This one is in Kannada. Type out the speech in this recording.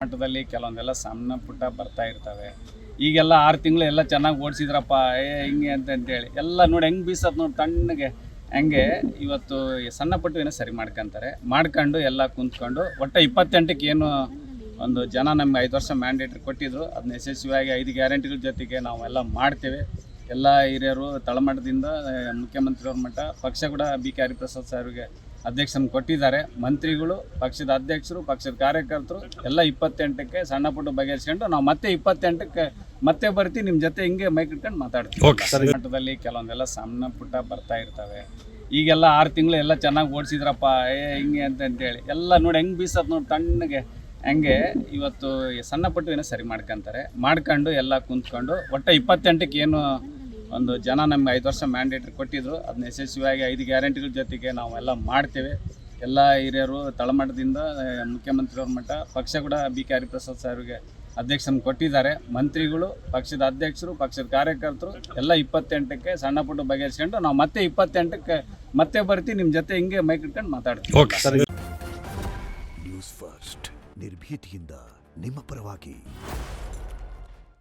ಮಟ್ಟದಲ್ಲಿ ಕೆಲವೊಂದೆಲ್ಲ ಸಣ್ಣ ಪುಟ್ಟ ಬರ್ತಾ ಇರ್ತವೆ. ಈಗೆಲ್ಲ 6 ತಿಂಗಳು ಎಲ್ಲ ಚೆನ್ನಾಗಿ ಓಡಿಸಿದ್ರಪ್ಪ ಹಿಂಗೆ ಅಂತೇಳಿ ಎಲ್ಲ ನೋಡಿ ಹೆಂಗೆ ಬೀಸತ್ ನೋಡಿ ತಣ್ಣಗೆ. ಹಂಗೆ ಇವತ್ತು ಸಣ್ಣ ಪುಟ್ಟ ಏನೋ ಸರಿ ಮಾಡ್ಕೊಂಡು ಎಲ್ಲ ಕುಂತ್ಕೊಂಡು ಒಟ್ಟು 28ಕ್ಕೆ ಏನು ಒಂದು ಜನ ನಮ್ಗೆ 5 ವರ್ಷ ಮ್ಯಾಂಡೇಟ್ರಿ ಕೊಟ್ಟಿದ್ರು, ಅದನ್ನ ಯಶಸ್ವಿಯಾಗಿ 5 ಗ್ಯಾರಂಟಿಗಳ ಜೊತೆಗೆ ನಾವೆಲ್ಲ ಮಾಡ್ತೇವೆ. ಎಲ್ಲ ಹಿರಿಯರು ತಳಮಟ್ಟದಿಂದ ಮುಖ್ಯಮಂತ್ರಿಯವ್ರ ಮಟ್ಟ ಪಕ್ಷ ಕೂಡ BK ಹರಿಪ್ರಸಾದ್ ಸಾರ್ಗೆ ಅಧ್ಯಕ್ಷನ ಕೊಟ್ಟಿದ್ದಾರೆ. ಮಂತ್ರಿಗಳು, ಪಕ್ಷದ ಅಧ್ಯಕ್ಷರು, ಪಕ್ಷದ ಕಾರ್ಯಕರ್ತರು ಎಲ್ಲ 28ಕ್ಕೆ ಸಣ್ಣ ಪುಟ್ಟ ಬಗೆಹರಿಸ್ಕೊಂಡು ನಾವು ಮತ್ತೆ 28ಕ್ಕೆ ಮತ್ತೆ ಬರ್ತೀವಿ. ನಿಮ್ಮ ಜೊತೆ ಹಿಂಗೆ ಮೈಕ್ ಇಟ್ಕೊಂಡು ಮಾತಾಡ್ತೀವಿ. ಮಟ್ಟದಲ್ಲಿ ಕೆಲವೊಂದೆಲ್ಲ ಸಣ್ಣ ಪುಟ್ಟ ಬರ್ತಾ ಇರ್ತವೆ. ಈಗೆಲ್ಲ 6 ತಿಂಗಳು ಎಲ್ಲ ಚೆನ್ನಾಗಿ ಓಡಿಸಿದ್ರಪ್ಪ ಹಿಂಗೆ ಅಂತೇಳಿ ಎಲ್ಲ ನೋಡಿ ಹೆಂಗೆ ಬೀಸತ್ ನೋಡಿ ತಣ್ಣಗೆ. ಹಂಗೆ ಇವತ್ತು ಸಣ್ಣ ಪುಟ್ಟ ಏನೋ ಸರಿ ಮಾಡ್ಕೊಂಡು ಎಲ್ಲ ಕುಂತ್ಕೊಂಡು ಒಟ್ಟು 28ಕ್ಕೆ ಏನು ಒಂದು ಜನ ನಮ್ಗೆ 5 ವರ್ಷ ಮ್ಯಾಂಡೇಟ್ರಿ ಕೊಟ್ಟಿದ್ರು, ಅದನ್ನ ಯಶಸ್ವಿಯಾಗಿ 5 ಗ್ಯಾರಂಟಿಗಳ ಜೊತೆಗೆ ನಾವೆಲ್ಲ ಮಾಡ್ತೇವೆ. ಎಲ್ಲ ಹಿರಿಯರು ತಳಮಟ್ಟದಿಂದ ಮುಖ್ಯಮಂತ್ರಿಯವ್ರ ಮಟ್ಟ ಪಕ್ಷ ಕೂಡ BK ಹರಿಪ್ರಸಾದ್ ಸಾರ್ಗೆ ಅಧ್ಯಕ್ಷನ ಕೊಟ್ಟಿದ್ದಾರೆ. ಮಂತ್ರಿಗಳು, ಪಕ್ಷದ ಅಧ್ಯಕ್ಷರು, ಪಕ್ಷದ ಕಾರ್ಯಕರ್ತರು ಎಲ್ಲ 28ಕ್ಕೆ ಸಣ್ಣ ಪುಟ್ಟ ಬಗೆಹರಿಸ್ಕೊಂಡು ನಾವು ಮತ್ತೆ 28ಕ್ಕೆ ಮತ್ತೆ ಬರ್ತೀವಿ. ನಿಮ್ಮ ಜೊತೆ ಹಿಂಗೆ ಮೈಕ್ ಇಟ್ಕೊಂಡು ಮಾತಾಡ್ತೀವಿ. ನ್ಯೂಸ್ ಫಸ್ಟ್ ನಿರ್ಭೀತಿಯಿಂದ ನಿಮ್ಮ ಪರವಾಗಿ.